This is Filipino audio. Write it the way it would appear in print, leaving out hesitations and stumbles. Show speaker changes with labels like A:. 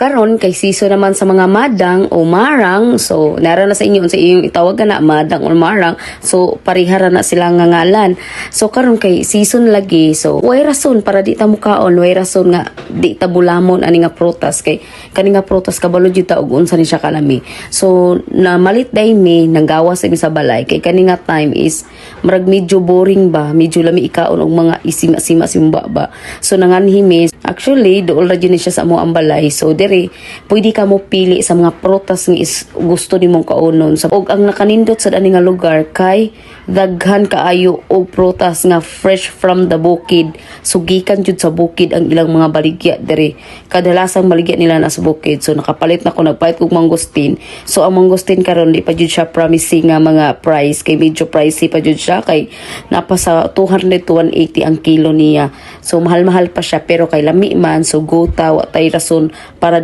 A: Karon kay season naman sa mga madang o marang, so nara na sa inyo sa iyong itawag na madang o marang, so parihara na sila nga ngalan. So karon kay season lagi, so way rason para di ta mukaon, way rason nga di ta bulamon ani nga prutas kay kani nga prutas kabalo jud ta og unsa ni siya kalami. So na malit day mi nanggawas mi sa balay kay kani nga time is marag medyo boring ba, medyo lami ikaon og mga isima-sima simba ba. So nanganhimis actually dool ra jud ni siya sa amo ang balay. So pwede ka mo pili sa mga prutas nga is gusto nimong kaunon. Og ang nakanindot sa dani nga lugar kay daghan kaayo og prutas nga fresh from the bukid. Sugikan jud sa bukid ang ilang mga baligya diri. Kadalasang baligya nila na sa bukid. So nakapalit na ko, nagpalit kog mangustin. So ang mangustin karon di pa jud siya promising nga mga price kay medyo pricey pa jud siya kay napa sa 200 to 180 ang kilo niya. So mahal-mahal pa siya pero kay lami man, so go ta wa tay rason para